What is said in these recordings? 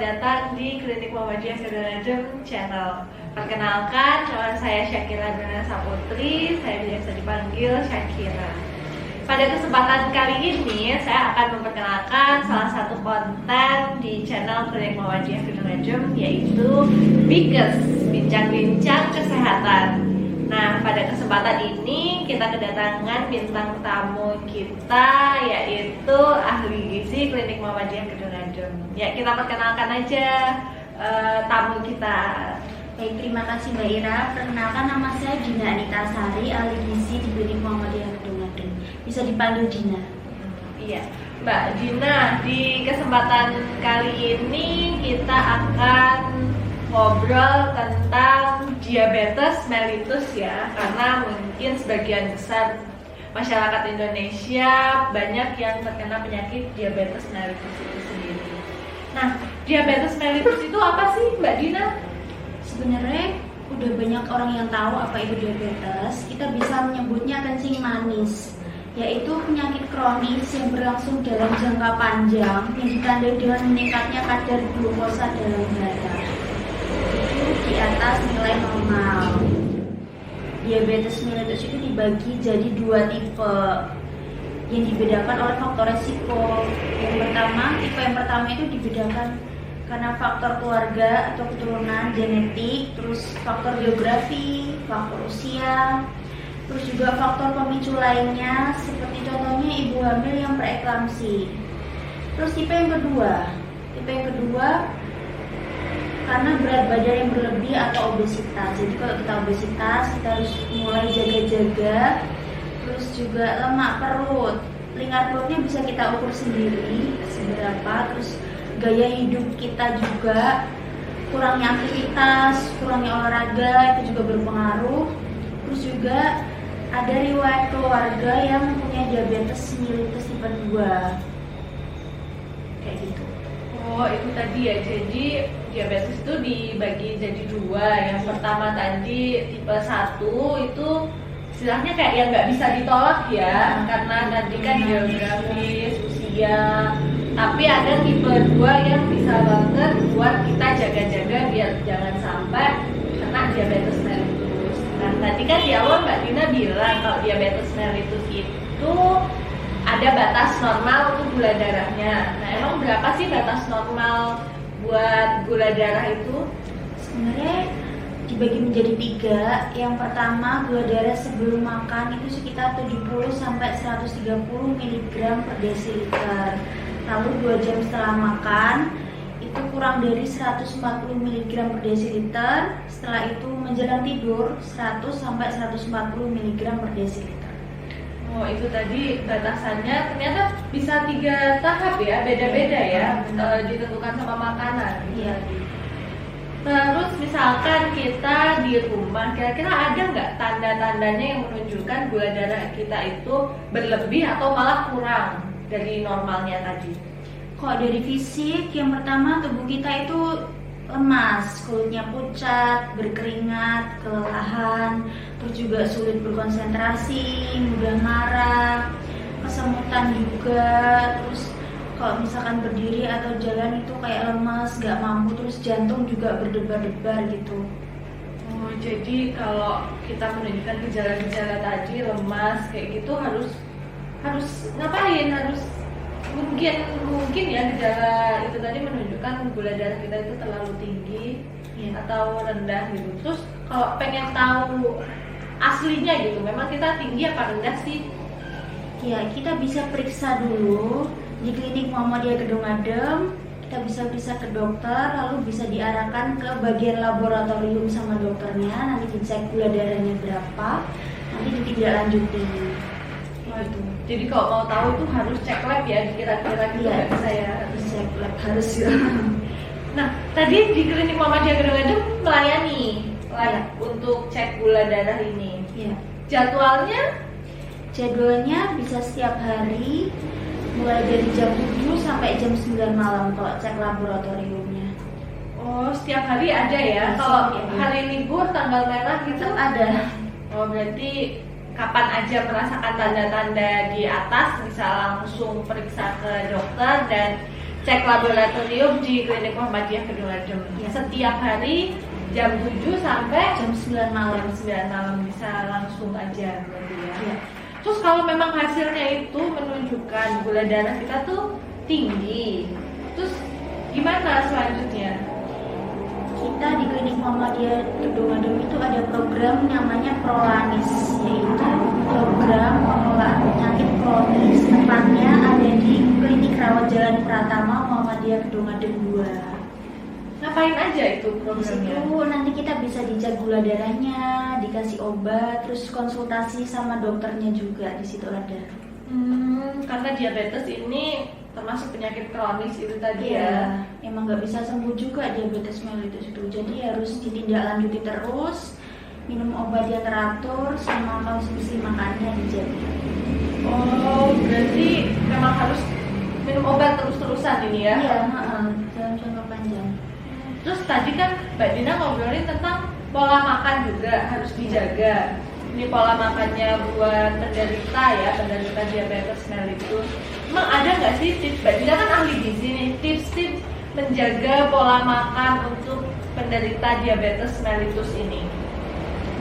datang di Klinik Muhammadiyah Kedung Channel. Perkenalkan, nama saya Syakira Danasa Putri, saya biasa dipanggil Syakira. Pada kesempatan kali ini, saya akan memperkenalkan salah satu konten di channel Klinik Muhammadiyah Kedung, yaitu Bikes, bincang-bincang kesehatan. Nah, pada kesempatan ini kita kedatangan bintang tamu kita, yaitu ahli gizi Klinik Muhammadiyah Kedung. Ya, kita perkenalkan aja tamu kita. Baik, terima kasih Mbak Ira. Perkenalkan, nama saya Dina Anita Sari, ahli gizi di Klinik Muhammadiyah Kedung. Bisa dipanggil Dina. Iya, Mbak Dina, di kesempatan kali ini kita akan ngobrol tentang diabetes mellitus ya, karena mungkin sebagian besar masyarakat Indonesia banyak yang terkena penyakit diabetes mellitus itu sendiri. Nah, diabetes mellitus itu apa sih Mbak Dina? Sebenarnya udah banyak orang yang tahu apa itu diabetes. Kita bisa menyebutnya kencing manis, yaitu penyakit kronis yang berlangsung dalam jangka panjang yang ditandai dengan meningkatnya kadar glukosa dalam darah di atas nilai normal. Diabetes mellitus itu dibagi jadi dua tipe yang dibedakan oleh faktor resiko. Tipe yang pertama itu dibedakan karena faktor keluarga atau keturunan genetik, terus faktor geografi, faktor usia, terus juga faktor pemicu lainnya seperti contohnya ibu hamil yang preeklamsi. Terus tipe yang kedua karena berat badan yang berlebih atau obesitas. Jadi kalau kita obesitas, kita harus mulai jaga-jaga. Terus juga lemak perut, lingkar perutnya bisa kita ukur sendiri seberapa. Terus gaya hidup kita juga, kurangnya aktivitas, kurangnya olahraga itu juga berpengaruh. Terus juga ada riwayat keluarga yang punya diabetes mellitus tipe 2 kayak gitu. Oh, itu tadi ya. Jadi diabetes itu dibagi jadi dua. Yang pertama tadi tipe 1 itu istilahnya kayak yang nggak bisa ditolak ya, karena tadi kan geografis, usia. Tapi ada tipe 2 yang bisa banget buat kita jaga-jaga biar jangan sampai kena diabetes mellitus. Nah, tadi kan di awal Mbak Dina bilang kalau diabetes mellitus itu ada batas normal untuk gula darahnya. Nah, emang berapa sih batas normal buat gula darah itu? Sebenarnya dibagi menjadi 3. Yang pertama, gula darah sebelum makan itu sekitar 70 sampai 130 mg per desiliter. Lalu 2 jam setelah makan itu kurang dari 140 mg per desiliter. Setelah itu menjelang tidur 100 sampai 140 mg per desiliter. Oh, itu tadi batasannya ternyata bisa 3 tahap ya, beda-beda ya, ditentukan sama makanan. Iya. Terus misalkan kita di rumah, kira-kira ada nggak tanda-tandanya yang menunjukkan gula darah kita itu berlebih atau malah kurang dari normalnya tadi? Kalau dari fisik, yang pertama tubuh kita itu lemas, kulitnya pucat, berkeringat, kelelahan, terus juga sulit berkonsentrasi, mudah marah, kesemutan juga. Terus kalau misalkan berdiri atau jalan itu kayak lemas, gak mampu, terus jantung juga berdebar-debar gitu. Oh, jadi kalau kita menunjukkan gejala-gejala tadi, lemas kayak gitu harus ngapain? Harus mungkin ya gejala itu tadi menunjukkan gula darah kita itu terlalu tinggi atau rendah gitu. Terus kalau pengen tahu aslinya gitu, memang kita tinggi apa rendah sih? Ya, kita bisa periksa dulu di Klinik Muhammadiyah Kedung Adem. Kita bisa periksa ke dokter, lalu bisa diarahkan ke bagian laboratorium sama dokternya. Nanti dicek gula darahnya berapa, nanti ditindaklanjuti. Waduh. Jadi kalau mau tahu itu harus cek lab ya, kira-kira gitu nggak bisa ya? Harus cek lab, harus ya. Nah, tadi di Klinik Muhammadiyah Kedung Adem melayani untuk cek gula darah ini. Iya. Jadwalnya bisa setiap hari, mulai dari jam 7 sampai jam 9 malam kalau cek laboratoriumnya. Oh, setiap hari ada ya? Kalau hari libur, tanggal merah gitu ada. Oh, berarti kapan aja merasakan tanda-tanda di atas bisa langsung periksa ke dokter dan cek laboratorium di Klinik Muhammadiyah Kedung Adem. Ya. Setiap hari jam 7 sampai Jam 9 malam. jam 9 malam bisa langsung aja berarti ya. Ya. Terus kalau memang hasilnya itu menunjukkan gula darah kita tuh tinggi, terus gimana selanjutnya? Kita di Klinik Muhammadiyah Kedung Adem itu ada program namanya Prolanis, yaitu program pengelolaan penyakit kronis. Tepatnya ada di Klinik Rawat Jalan Pratama Muhammadiyah Kedung Adem 2. Ngapain aja itu Di programnya? situ nanti kita bisa dicek gula darahnya, dikasih obat, terus konsultasi sama dokternya juga di situ ada. Karena diabetes ini termasuk penyakit kronis itu tadi ya. Emang nggak bisa sembuh juga diabetes mellitus itu. Jadi harus ditindaklanjuti terus, minum obat yang teratur, sama konsumsi makannya dijaga. Oh, berarti memang harus minum obat terus-terusan ini ya? Iya, dalam jangka panjang. Terus tadi kan Mbak Dina ngobrolin tentang pola makan juga harus dijaga. Ini pola makannya buat penderita diabetes mellitus. Emang ada nggak sih tips? Mbak Dina kan ahli gizi nih, tips-tips menjaga pola makan untuk penderita diabetes mellitus ini?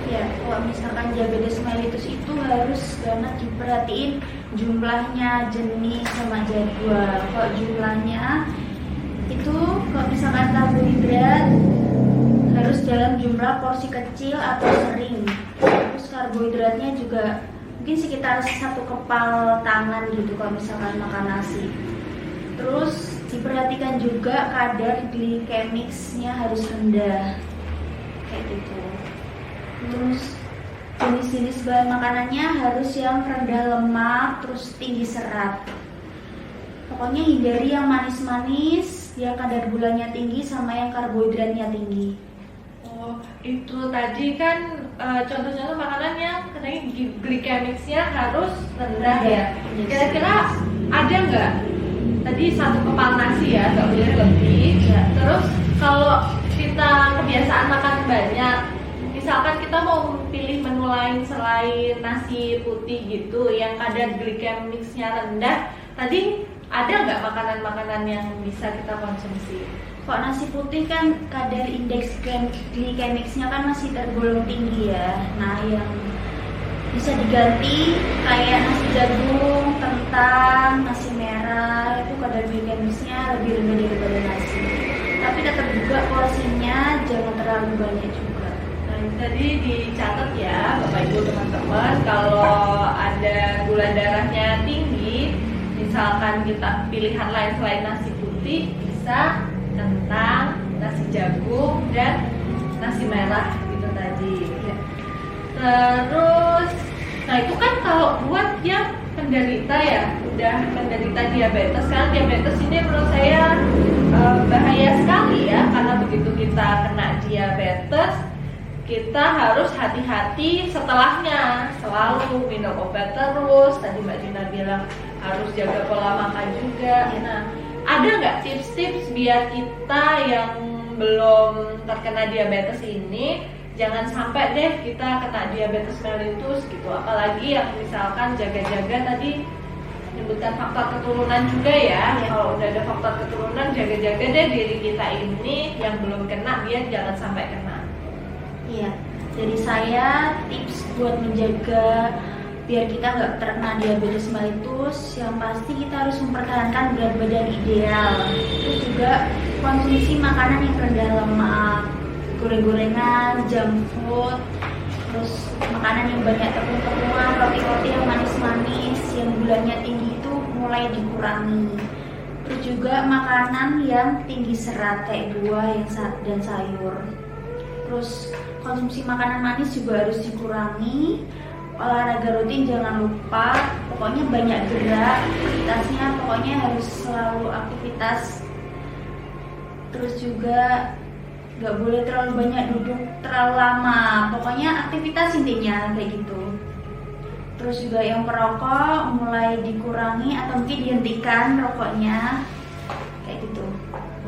Ya, kalau misalkan diabetes mellitus itu harus banget diperhatiin jumlahnya, jenis sama jadwal. Kalau jumlahnya itu kalau misalkan karbohidrat harus dalam jumlah porsi kecil atau sering. Terus karbohidratnya juga mungkin sekitar 1 kepal tangan gitu kalau misalkan makan nasi. Terus diperhatikan juga kadar glikemicsnya harus rendah kayak gitu. Terus jenis-jenis bahan makanannya harus yang rendah lemak, terus tinggi serat. Pokoknya hindari yang manis-manis, yang kadar gulanya tinggi sama yang karbohidratnya tinggi. Oh, itu tadi kan contoh-contoh makanan yang katanya glikemicsnya harus rendah ya. Kira-kira ada nggak? Tadi 1 kepal nasi ya, nggak boleh lebih. Ya. Terus kalau kita kebiasaan makan banyak, misalkan kita mau pilih menu lain selain nasi putih gitu, yang kadar glikemicsnya rendah, tadi ada nggak makanan-makanan yang bisa kita konsumsi? Kalau nasi putih kan kadar indeks glikemicsnya kan masih tergolong tinggi ya. Nah, yang bisa diganti kayak nasi jagung, kentang, nasi merah, itu kadar glikemicsnya lebih rendah daripada nasi. Tapi tetap juga porsinya jangan terlalu banyak juga. Nah, tadi dicatat ya Bapak Ibu teman-teman, kalau ada gula darahnya tinggi, misalkan kita pilihan lain selain nasi putih, bisa kentang, nasi jagung, dan nasi merah gitu tadi. Ya. Terus, nah itu kan kalau buat yang penderita ya, udah penderita diabetes, karena diabetes ini menurut saya bahaya sekali ya, karena begitu kita kena diabetes, kita harus hati-hati setelahnya, selalu minum obat terus. Tadi Mbak Dina bilang harus jaga pola makan juga. Nah, ada nggak tips-tips biar kita yang belum terkena diabetes ini jangan sampai deh kita kena diabetes mellitus gitu, apalagi yang misalkan jaga-jaga tadi menyebutkan faktor keturunan juga ya. Kalau udah ada faktor keturunan, jaga-jaga deh diri kita ini yang belum kena biar jangan sampai kena. Iya, dari saya tips buat menjaga biar kita nggak terkena diabetes mellitus, yang pasti kita harus mempertahankan berat badan ideal. Terus juga konsumsi makanan yang rendah lemak, goreng-gorengan, junk food, terus makanan yang banyak tepung-tepungan, roti-roti yang manis-manis, yang gulanya tinggi itu mulai dikurangi. Terus juga makanan yang tinggi serat kayak buah dan sayur. Terus konsumsi makanan manis juga harus dikurangi. Olahraga rutin jangan lupa. Pokoknya banyak gerak, aktivitasnya pokoknya harus selalu aktivitas. Terus juga nggak boleh terlalu banyak duduk terlalu lama. Pokoknya aktivitas intinya kayak gitu. Terus juga yang perokok mulai dikurangi atau mungkin dihentikan rokoknya kayak gitu.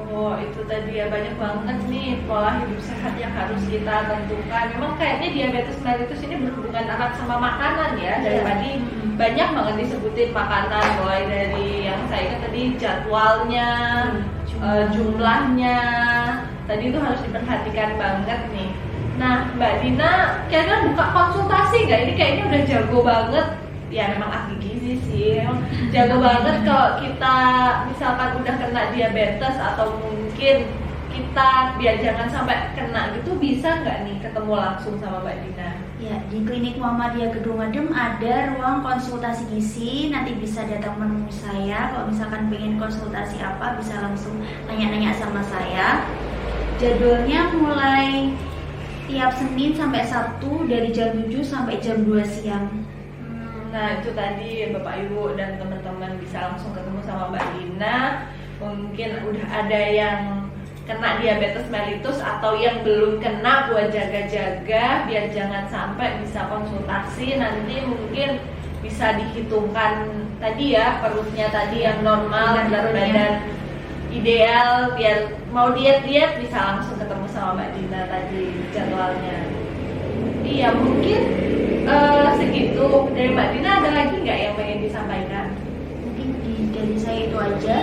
Oh, Oh, itu tadi ya, banyak banget nih pola hidup sehat yang harus kita tentukan. Memang kayaknya diabetes mellitus ini berhubungan erat sama makanan ya. Dari Iya. tadi banyak banget disebutin makanan, mulai dari yang saya ingat tadi jadwalnya, jumlahnya. Tadi itu harus diperhatikan banget nih. Nah, Mbak Dina kira-kira buka konsultasi nggak? Ini kayaknya udah jago banget. Ya memang ahli gizi sih, memang jago banget kalau kita misalkan udah kena diabetes atau mungkin kita biar jangan sampai kena gitu, bisa nggak nih ketemu langsung sama Mbak Dina? Ya, di Klinik Muhammadiyah Gedung Adem ada ruang konsultasi gizi. Nanti bisa datang menemui saya. Kalau misalkan pengen konsultasi apa, bisa langsung tanya-tanya sama saya. Jadwalnya mulai tiap Senin sampai Sabtu dari jam 7 sampai jam 2 siang. Nah, itu tadi Bapak Ibu dan teman-teman bisa langsung ketemu sama Mbak Dina. Mungkin udah ada yang kena diabetes mellitus atau yang belum kena, buat jaga-jaga biar jangan sampai, bisa konsultasi. Nanti mungkin bisa dihitungkan tadi ya, perutnya tadi yang normal, berat badan ideal, biar mau diet-diet bisa langsung ketemu sama Mbak Dina tadi jadwalnya. Iya, mungkin segitu dari Mbak Dina. Ada lagi nggak yang pengen disampaikan? Mungkin dari saya itu aja.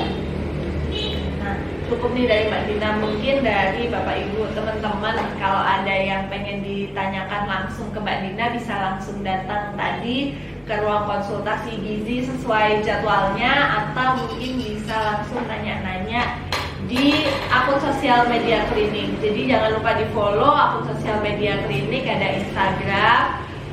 Nah, cukup nih dari Mbak Dina. Mungkin dari Bapak Ibu teman-teman, kalau ada yang pengen ditanyakan langsung ke Mbak Dina, bisa langsung datang tadi ke ruang konsultasi gizi sesuai jadwalnya, atau mungkin bisa langsung nanya-nanya di akun sosial media klinik. Jadi jangan lupa di follow akun sosial media klinik, ada Instagram,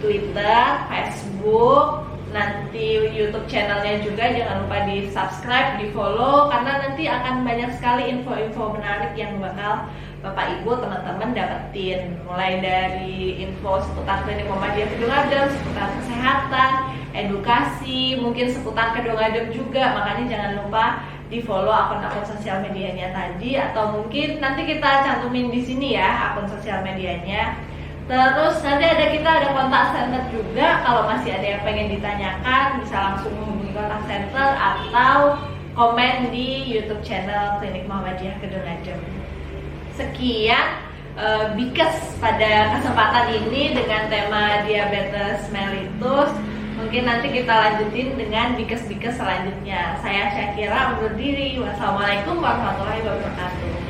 Twitter, Facebook, nanti YouTube channelnya juga jangan lupa di subscribe, di follow, karena nanti akan banyak sekali info-info menarik yang bakal Bapak Ibu teman-teman dapetin, mulai dari info seputar Klinik Muhammadiyah Gedung Adem, seputar kesehatan, edukasi, mungkin seputar Gedung Adem juga. Makanya jangan lupa di follow akun-akun sosial medianya tadi, atau mungkin nanti kita cantumin di sini ya akun sosial medianya. Terus nanti kita ada kontak center juga, kalau masih ada yang pengen ditanyakan bisa langsung menghubungi kontak center atau komen di YouTube channel Klinik Muhammadiyah Gedung Adem. Sekian Bikes pada kesempatan ini dengan tema diabetes mellitus. Mungkin nanti kita lanjutin dengan Bikes-Bikes selanjutnya. Saya Syakira undur diri. Wassalamualaikum warahmatullahi wabarakatuh.